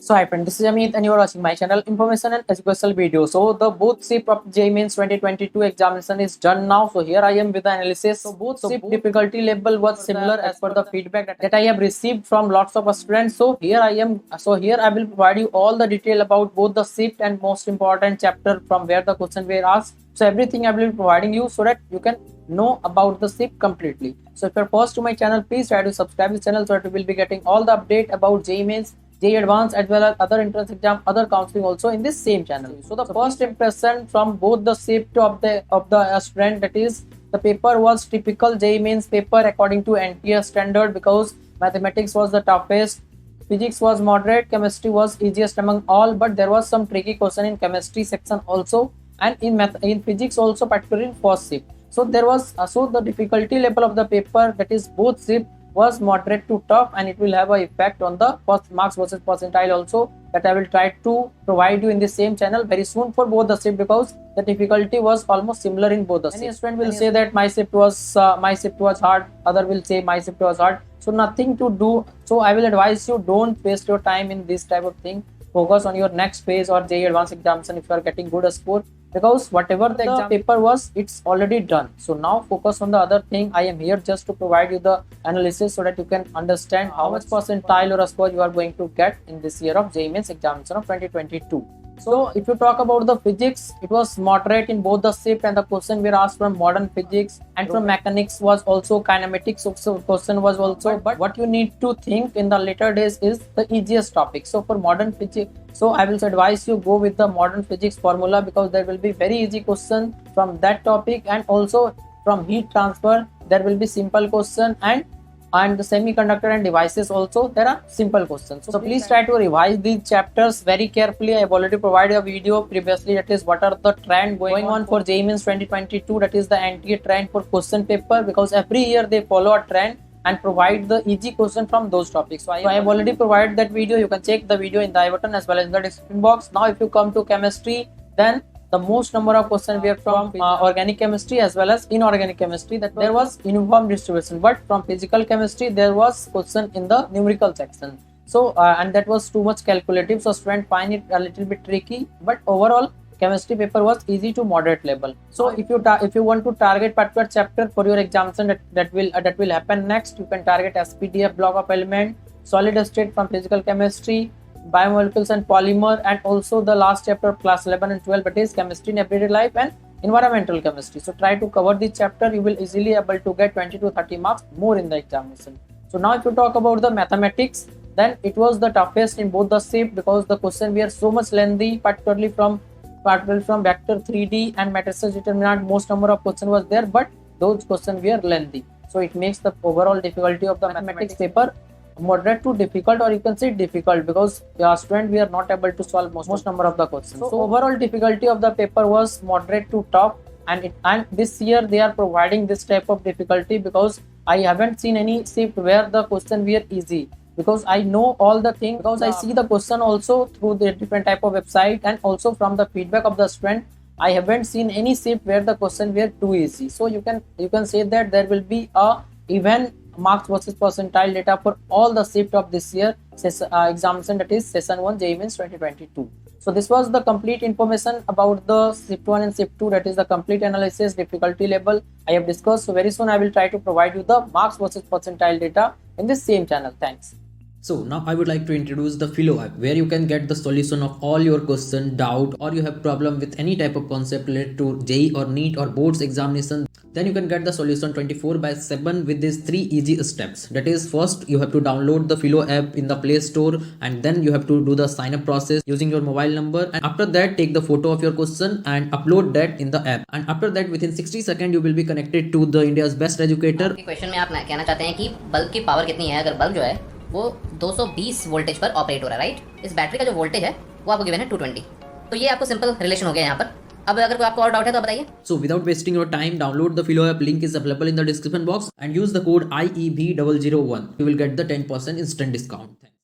So hi friend, this is Amit and you are watching my channel Information and Educational Video. So the both SIP of JEE Mains 2022 examination is done now. So here I am with the analysis. So both SIP difficulty level was similar as per the feedback that I have received from lots of students. So here I am. So here I will provide you all the detail about both the SIP and most important chapter from where the question were asked. So everything I will be providing you so that you can know about the SIP completely. So if you're first to my channel, please try to subscribe this channel so that you will be getting all the update about JEE Mains, JEE Advanced as well as other entrance exam, other counseling also in this same channel. So the first impression from both the SIP of the student, that is the paper was typical JEE Mains paper according to NTS standard, because mathematics was the toughest, physics was moderate, chemistry was easiest among all, but there was some tricky question in chemistry section also, and in physics also, particularly in first SIP. So there was so the difficulty level of the paper, that is both SIP, was moderate to tough, and it will have an effect on the marks versus percentile also, that I will try to provide you in the same channel very soon for both the SIP, because the difficulty was almost similar in both the SIP. Any student will say that my SIP was hard, other will say my SIP was hard. So nothing to do. So I will advise you, don't waste your time in this type of thing. Focus on your next phase or JEE Advanced examination if you are getting good score, because whatever the exam paper was, it's already done. So now focus on the other thing. I am here just to provide you the analysis so that you can understand how much percentile or a score you are going to get in this year of JEE Mains examination of 2022. So if you talk about the physics, it was moderate in both the SIP, and the question were asked from modern physics, and from mechanics was also kinematics. So question was also, but what you need to think in the later days is the easiest topic. So for modern physics, so I will advise you go with the modern physics formula, because there will be very easy question from that topic, and also from heat transfer there will be simple question, and the semiconductor and devices also there are simple questions. So please try to revise these chapters very carefully. I have already provided a video previously, that is what are the trend going on for JEE Mains 2022, that is the NTA trend for question paper, because every year they follow a trend and provide the easy question from those topics. So I have already provided that video. You can check the video in the I button as well as in the description box. Now if you come to chemistry, then the most number of questions were from organic chemistry as well as inorganic chemistry, that there was uniform distribution, but from physical chemistry there was question in the numerical section. So and that was too much calculative, so student find it a little bit tricky, but overall chemistry paper was easy to moderate level. So if you want to target particular chapter for your examination, that will happen next, you can target SPDF block of element, solid state from physical chemistry, biomolecules and polymer, and also the last chapter of class 11 and 12, that is chemistry in everyday life and environmental chemistry. So try to cover this chapter, you will easily able to get 20 to 30 marks more in the examination. So now if you talk about the mathematics, then it was the toughest in both the SIP, because the question were so much lengthy, particularly from vector 3D and matrices determinant. Most number of questions was there, but those questions were lengthy, so it makes the overall difficulty of the mathematics paper moderate to difficult, or you can say difficult, because student we are not able to solve most number of the questions. So overall difficulty of the paper was moderate to tough, and this year they are providing this type of difficulty, because I haven't seen any SIP where the question were easy, because I know all the things, because I see the question also through the different type of website, and also from the feedback of the student, I haven't seen any SIP where the question were too easy. So you can say that there will be a even marks versus percentile data for all the SIP of this year examination, that is session 1 JEE Mains 2022. So this was the complete information about the SIP 1 and SIP 2, that is the complete analysis difficulty level I have discussed. So very soon I will try to provide you the marks versus percentile data in this same channel. Thanks. So now I would like to introduce the Filo app, where you can get the solution of all your question, doubt, or you have problem with any type of concept related to JEE or NEET or boards examination. Then you can get the solution 24/7 with these 3 easy steps. That is, first you have to download the Filo app in the Play Store, and then you have to do the sign up process using your mobile number, and after that take the photo of your question and upload that in the app, and after that within 60 seconds you will be connected to the India's best educator. Question में आप कहना चाहते हैं कि bulb की power कितनी है। अगर बल्ब जो है वो 220 वोल्टेज पर ऑपरेट हो रहा है, राइट। इस बैटरी का जो वोल्टेज है वो आपको गिवन है 220। तो ये आपको सिंपल रिलेशन हो गया यहाँ पर। अब अगर कोई आपको और डाउट है तो बताइए। So without wasting your time, download the Filo app. Link is available in the description box and use the code IEB001. You will get the 10% instant discount. Thanks.